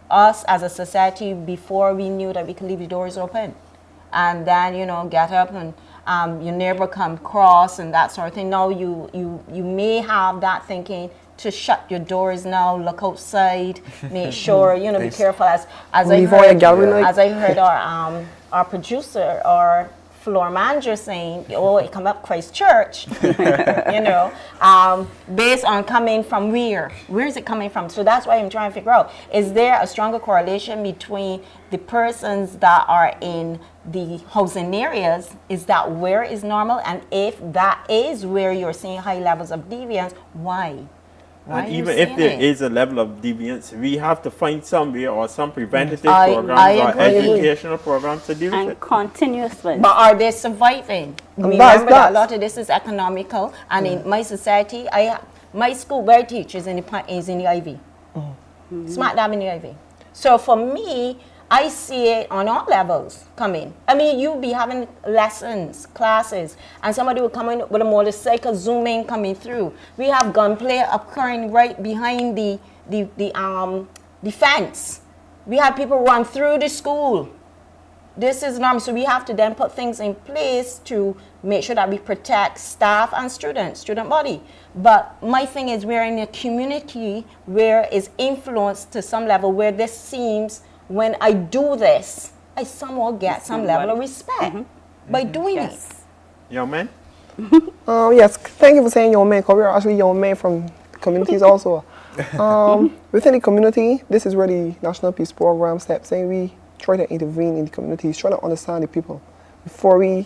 Us as a society, before we knew that we could leave the doors open, and then get up and your neighbor come cross and that sort of thing. Now you may have that thinking to shut your doors now, look outside, make sure, be careful. As I heard our producer, our floor manager saying, oh, it come up Christchurch, you know, based on coming from where is it coming from? So that's why I'm trying to figure out, is there a stronger correlation between the persons that are in the housing areas? Is that where is normal? And if that is where you're seeing high levels of deviance, why? And even if there is a level of deviance, we have to find somewhere or some preventative programs or educational programs to deal with it. Continuously. But are they surviving? Remember that a lot of this is economical, and in my society, my school where I teach is in the Ivy. Smack dab in the Ivy. So for me, I see it on all levels coming. I mean, you'll be having lessons, classes, and somebody will come in with a motorcycle zooming coming through. We have gunplay occurring right behind the fence. We have people run through the school. This is normal, so we have to then put things in place to make sure that we protect staff and students, student body. But my thing is, we're in a community where it's influenced to some level where this seems, when I do this, I somehow get some level of respect by doing it. Young man? Yes, thank you for saying young man, because we're actually young men from communities also. Within the community, this is where the National Peace Program steps in. We try to intervene in the communities, try to understand the people before we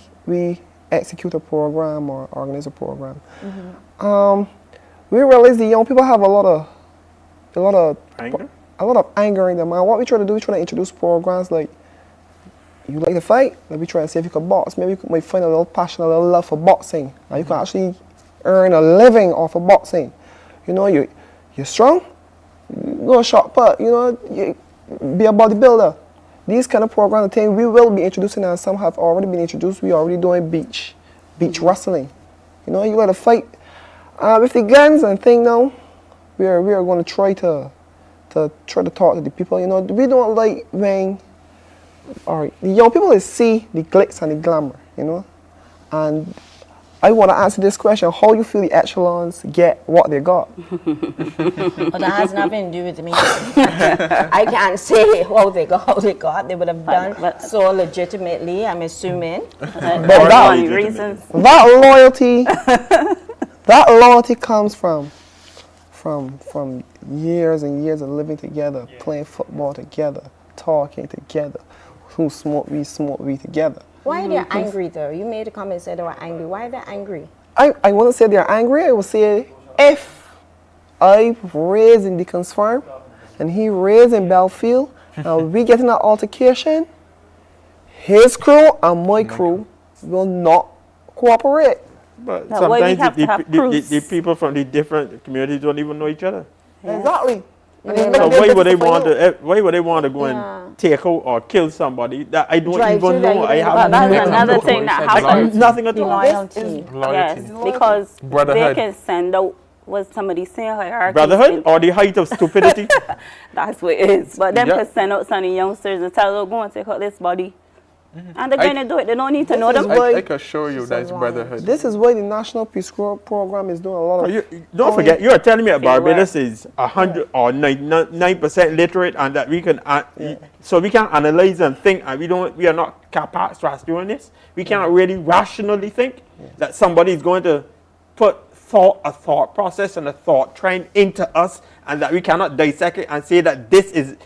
execute a program or organize a program. We realize the young people have a lot of anger in them. And what we try to do is try to introduce programs like, you like to fight? Let me try and see if you can box. Maybe you might find a little passion, a little love for boxing. And you can actually earn a living off of boxing. You know, you're strong, go a shot put, you know, be a bodybuilder. These kind of programs, the thing we will be introducing, and some have already been introduced. We are already doing beach wrestling. You know, you got to fight with the guns and thing now. We are going to try to talk to the people. You know, we don't like when the young people see the glitz and the glamour. You know, and I want to answer this question: how you feel the echelons get what they got? Well, that has nothing to do with me. I can't say how they got. They would have done so legitimately, I'm assuming. But that loyalty comes from years and years of living together, playing football together, talking together. Who smoke we together. Why are they angry though? You made a comment said they were angry. Why are they angry? I want to say they're angry. I will say if I raised in Deacon's Farm and he raised in Belfield and we get in an altercation, his crew and my crew will not cooperate. But sometimes the people from the different communities don't even know each other. Yeah. Exactly. So why would they want to go and take out or kill somebody that I don't even know? I have that's another thing that happens. Nothing at all. Loyalty. Yes, because they can send out what somebody saying hierarchy. Brotherhood or the height of stupidity? That's what it is. But them can send out some youngsters and tell them, go and take out this body. And they're going to do it. They don't need to know them. I can assure you that's brotherhood. This is why the National Peace Program is doing a lot of... Don't forget, you are telling me that Barbados is 100 or 99% literate and that we can... So we can analyze and think, and we are not capable doing this. We cannot really rationally think that somebody is going to put a thought process and a thought train into us, and that we cannot dissect it and say that this is...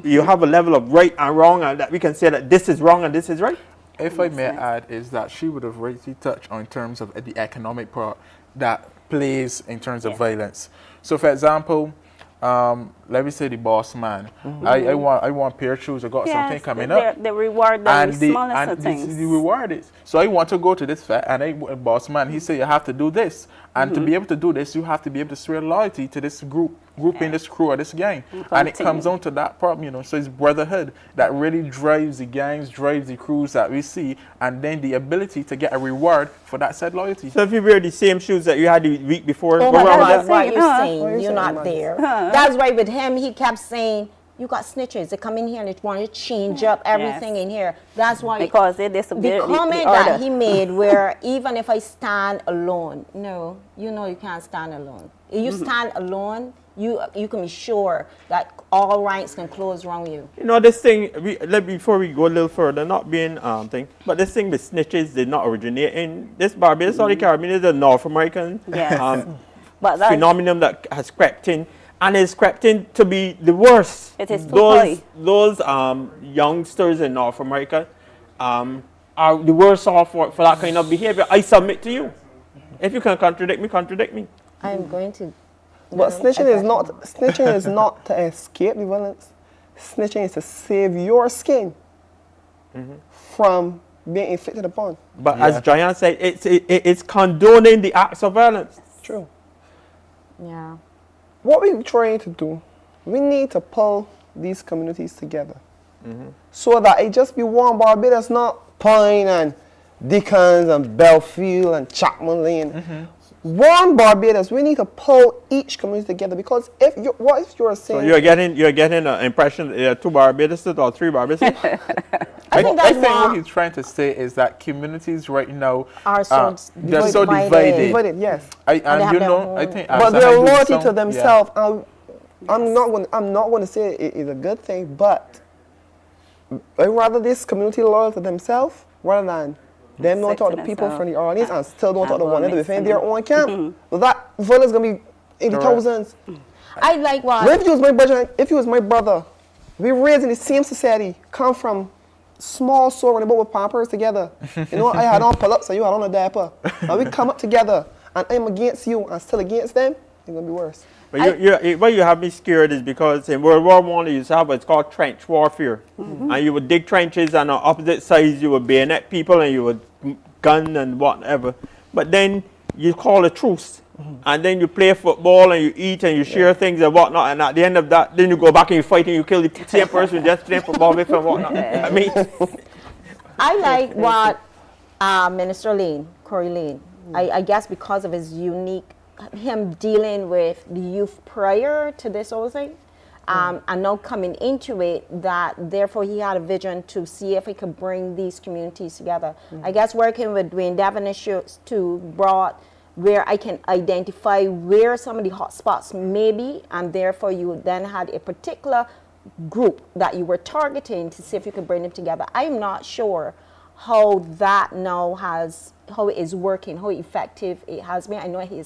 You have a level of right and wrong, and that we can say that this is wrong and this is right. If I may add, is that she would have rightly touched on terms of the economic part that plays in terms of violence. So, for example, let me say the boss man. I want a pair of shoes. I got something coming up. They reward them with smallest things. The reward is. So I want to go to this fair, and boss man, he said you have to do this, and to be able to do this, you have to be able to swear loyalty to this grouping, this crew or this gang, and it comes on to that problem, you know. So it's brotherhood that really drives the gangs, drives the crews that we see, and then the ability to get a reward for that said loyalty. So if you wear the same shoes that you had the week before, that's what you're saying. You're not there. That's why with him, he kept saying, you got snitches. They come in here and they want to change up everything in here. That's why. Because the comment that he made where even if I stand alone, no, you know you can't stand alone. If you stand alone, you can be sure that all ranks can close around you. You know, this thing, before we go a little further, not being thing, but this thing with snitches did not originate in this Barbados or the Caribbean. It's a North American Yes. But that's- phenomenon that has crept in, and it's crept in to be the worst. It is too those youngsters in North America are the worst off for that kind of behavior. I submit to you. If you can contradict me, contradict me. I'm going to. But snitching is not to escape the violence. Snitching is to save your skin from being inflicted upon. But as Jayan said, it's condoning the acts of violence. True. Yeah. What we're trying to do, we need to pull these communities together so that it just be one Barbados, not Pine and Dickens and Belfield and Chapman Lane. One Barbados. We need to pull each community together, because if you you're saying, so you're getting an impression that there are 2 Barbadoses or 3 Barbadoses. I think what he's trying to say is that communities right now are so they're so divided. Divided, yes. I think, but they're loyalty to themselves. I'm not going to say it is a good thing, but I'd rather this community loyal to themselves rather than them don't talk to people from the audience and still don't talk to one another within their own camp. Well, that violence is going to be in the thousands. I like what. Well, if you was my brother, we raised in the same society, come from small store and about with Pampers together. You know, I had on pull-ups and you had on a diaper. And we come up together and I'm against you and still against them, it's going to be worse. But what you have me scared is because in World War I you used to have what's called trench warfare. And you would dig trenches, and on opposite sides you would bayonet people and you would gun and whatever. But then you call a truce. And then you play football and you eat and you share things and whatnot, and at the end of that, then you go back and you fight and you kill the same person just playing football with and whatnot. I mean, I like what Minister Lane, Corey Lane, I guess because of his unique, him dealing with the youth prior to this whole thing, and now coming into it, that therefore he had a vision to see if he could bring these communities together. I guess working with Dwayne Devonish too brought where I can identify where some of the hot spots may be, and therefore you then had a particular group that you were targeting to see if you could bring them together. I'm not sure how that now how it is working, how effective it has been. I know he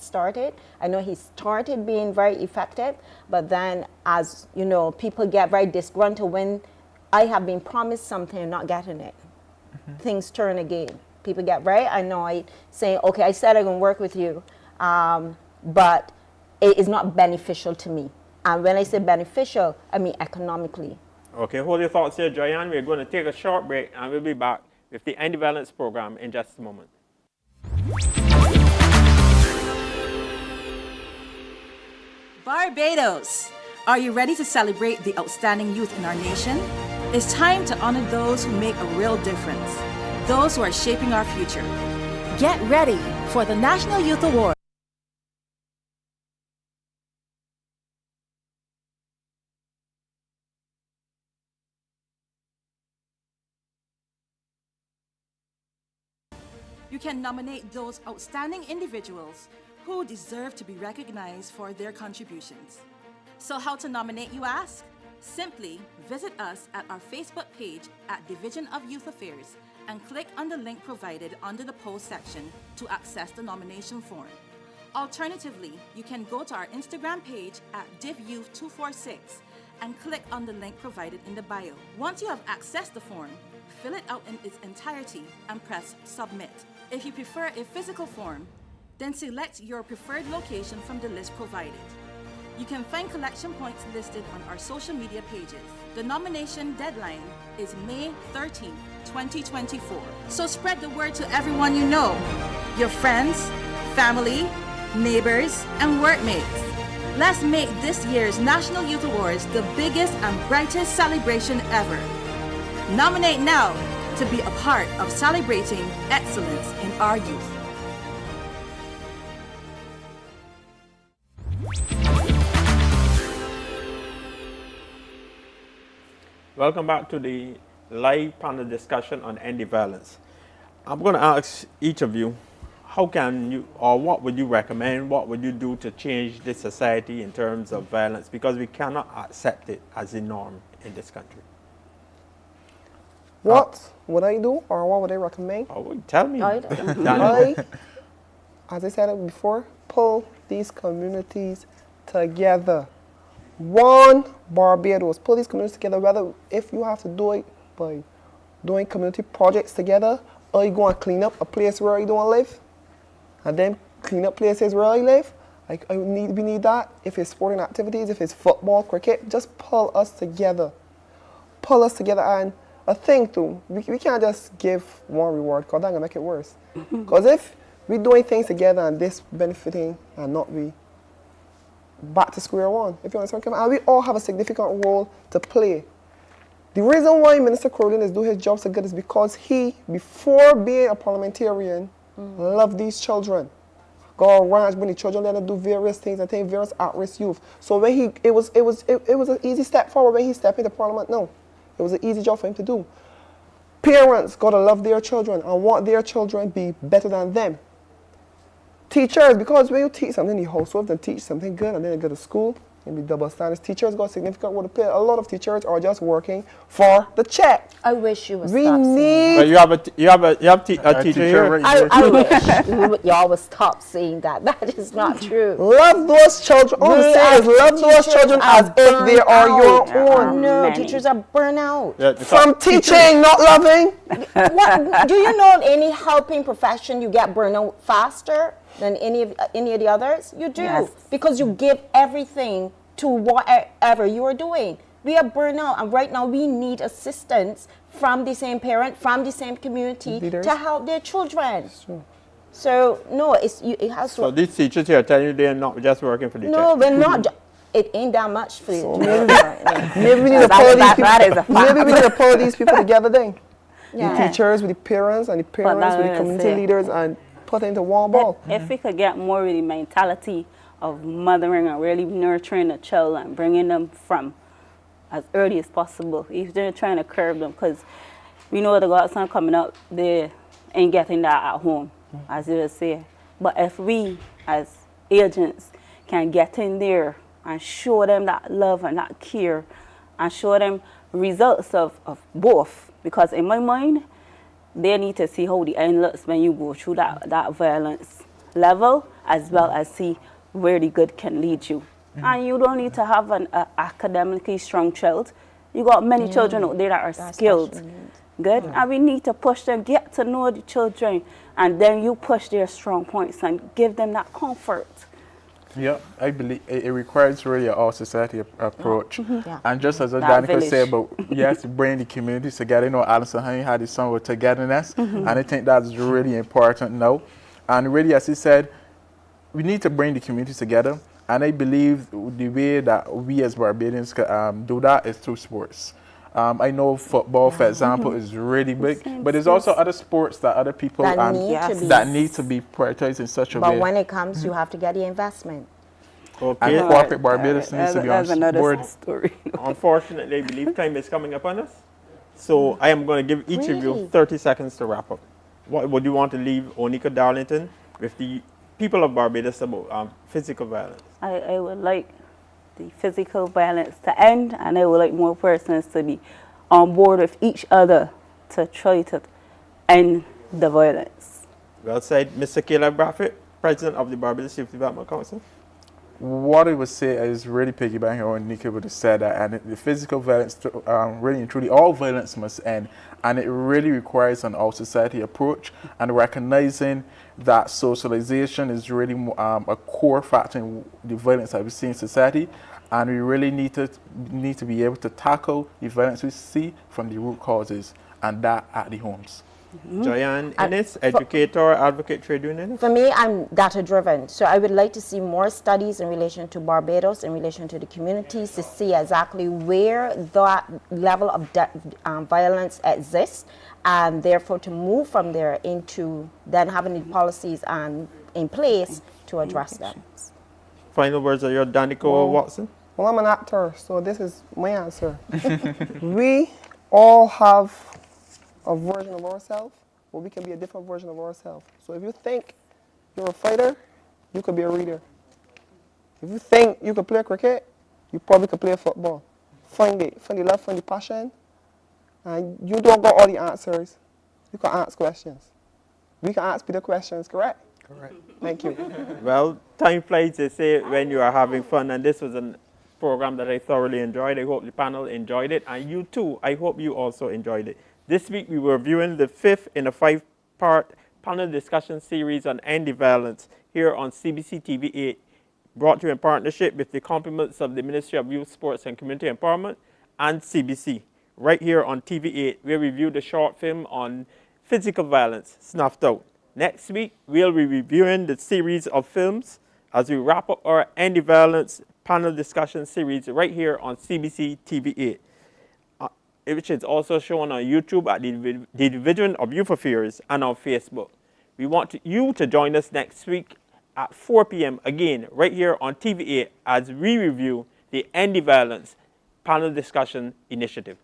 started being very effective, but then as you know, people get very disgruntled when I have been promised something and not getting it. Things turn again. People get very annoyed saying, okay, I said I'm going to work with you, but it is not beneficial to me. And when I say beneficial, I mean economically. okay, hold your thoughts here, Jayan. We're going to take a short break and we'll be back with the End Violence program in just a moment. Barbados, are you ready to celebrate the outstanding youth in our nation? It's time to honor those who make a real difference, those who are shaping our future. Get ready for the National Youth Award. You can nominate those outstanding individuals who deserve to be recognized for their contributions. So how to nominate, you ask? Simply visit us at our Facebook page at Division of Youth Affairs and click on the link provided under the post section to access the nomination form. Alternatively, you can go to our Instagram page at DivYouth246 and click on the link provided in the bio. Once you have accessed the form, fill it out in its entirety and press submit. If you prefer a physical form, then select your preferred location from the list provided. You can find collection points listed on our social media pages. The nomination deadline is May 13, 2024. So spread the word to everyone you know, your friends, family, neighbors, and workmates. Let's make this year's National Youth Awards the biggest and brightest celebration ever. Nominate now to be a part of celebrating excellence in our youth. Welcome back to the live panel discussion on ending violence. I'm going to ask each of you, how can you, or what would you recommend, what would you do to change this society in terms of violence? Because we cannot accept it as a norm in this country. What would I do, or what would I recommend? Oh, tell me. I, as I said it before, pull these communities together. One Barbados. Pull these communities together, whether if you have to do it by doing community projects together, or you go and clean up a place where you don't live, and then clean up places where I live. Like we need that. If it's sporting activities, if it's football, cricket, just pull us together. Pull us together. And a thing too, we can't just give one reward, because that's gonna make it worse. Because if we're doing things together and this benefiting and not we, back to square one. If you understand, and we all have a significant role to play. The reason why Minister Crowley is doing his job so good is because he, before being a parliamentarian, loved these children. Go around when the children let them do various things and take various at-risk youth. So when it was an easy step forward when he stepped into Parliament. No, it was an easy job for him to do. Parents gotta love their children and want their children be better than them. Teachers, because when you teach something in the household, then teach something good, and then you go to school, and be double standards. Teachers got significant role to play. A lot of teachers are just working for the check. I wish you would We stop saying need. But you have a teacher here. I wish y'all would stop saying that. That is not true. Love those children. All I'm saying is love those children as if they are your own. No, teachers are burnt out. From teaching, not loving. What, do you know any helping profession you get burnt out faster than any of the others? You do. Yes. Because you give everything to whatever you are doing. We are burnt out, and right now we need assistance from the same parent, from the same community Leaders. to help their children. So no, it has to. So these teachers here are telling you they're not just working for the No, check. we're not. It ain't that much for you. Maybe we need to pull these people. Maybe we need to pull these people together then. Yeah. The teachers with the parents, and the parents with the community leaders, and put it into one ball. If we could get more with the mentality of mothering and really nurturing the child and bringing them from as early as possible, if they're trying to curb them, because we know the godson coming up, they ain't getting that at home, as you just say. But if we as agents can get in there and show them that love and that care and show them results of both, because in my mind, they need to see how the end looks when you go through that violence level, as well as see where the good can lead you. And you don't need to have an academically strong child. You got many children out there that are skilled. Good. And we need to push them, get to know the children, and then you push their strong points and give them that comfort. Yeah, I believe it requires really an all-society approach. Yeah. And just as That Danica village. said, but yes, to bring the communities together. You know, Alison Honey had this song with togetherness, and I think that's really important now. And really, as he said, we need to bring the communities together. And I believe the way that we as Barbadians can do that is through sports. I know football, for example, is really big, but there's also other sports that other people that need to be prioritized in such a way. But when it comes, you have to get the investment. Okay. And corporate Barbados needs to be on board. Story. Unfortunately, I believe time is coming up on us. So I am going to give each of you 30 seconds to wrap up. What would you want to leave Onika Darlington with the people of Barbados about physical violence? I would like the physical violence to end, and I would like more persons to be on board with each other to try to end the violence. Well said. Mr. Caleb Braffett, President of the Barbados Youth Development Council. What I would say is really piggybacking on Nika would have said that, and the physical violence, really and truly, all violence must end, and it really requires an all-society approach, and recognizing that socialization is really a core factor in the violence that we see in society, and we really need to be able to tackle the violence we see from the root causes, and that at the homes. Joyanne Innes, educator, advocate, trade unionist. For me, I'm data-driven, so I would like to see more studies in relation to Barbados, in relation to the communities, to see exactly where that level of violence exists, and therefore to move from there into then having the policies in place to address them. Final words of your Danica Watson. Well, I'm an actor, so this is my answer. We all have a version of ourselves, but we can be a different version of ourselves. So if you think you're a fighter, you could be a reader. If you think you could play cricket, you probably could play football. Find it, find the love, find the passion, and you don't got all the answers. You can ask questions. We can ask Peter questions, correct? Correct. Thank you. Well, time flies, they say, when you are having fun, and this was a program that I thoroughly enjoyed. I hope the panel enjoyed it, and you too, I hope you also enjoyed it. This week, we were viewing the 5th in a 5-part panel discussion series on end violence here on CBC TV 8, brought to you in partnership with the compliments of the Ministry of Youth, Sports and Community Empowerment and CBC, right here on TV 8, where we reviewed a short film on physical violence, Snuffed Out. Next week, we'll be reviewing the series of films as we wrap up our anti-violence panel discussion series right here on CBC TV 8, which is also shown on YouTube at the Division of Youth Affairs and on Facebook. We want you to join us next week at 4 p.m. again, right here on TV 8 as we review the anti-violence panel discussion initiative.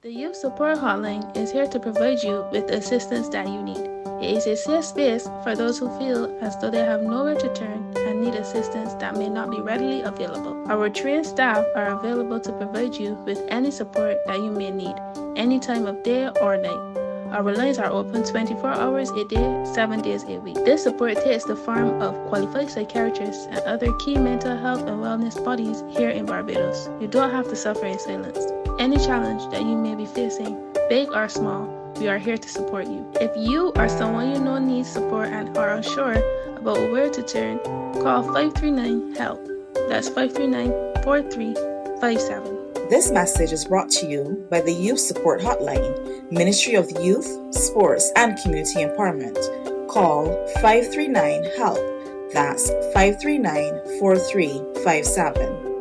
The Youth Support Hotline is here to provide you with the assistance that you need. It is a safe space for those who feel as though they have nowhere to turn and need assistance that may not be readily available. Our trained staff are available to provide you with any support that you may need, any time of day or night. Our lines are open 24 hours a day, 7 days a week. This support takes the form of qualified psychiatrists and other key mental health and wellness bodies here in Barbados. You don't have to suffer in silence. Any challenge that you may be facing, big or small, we are here to support you. If you or someone you know needs support and are unsure about where to turn, call 539-HELP. That's 539-4357. This message is brought to you by the Youth Support Hotline, Ministry of Youth, Sports and Community Empowerment. Call 539-HELP. That's 539-4357.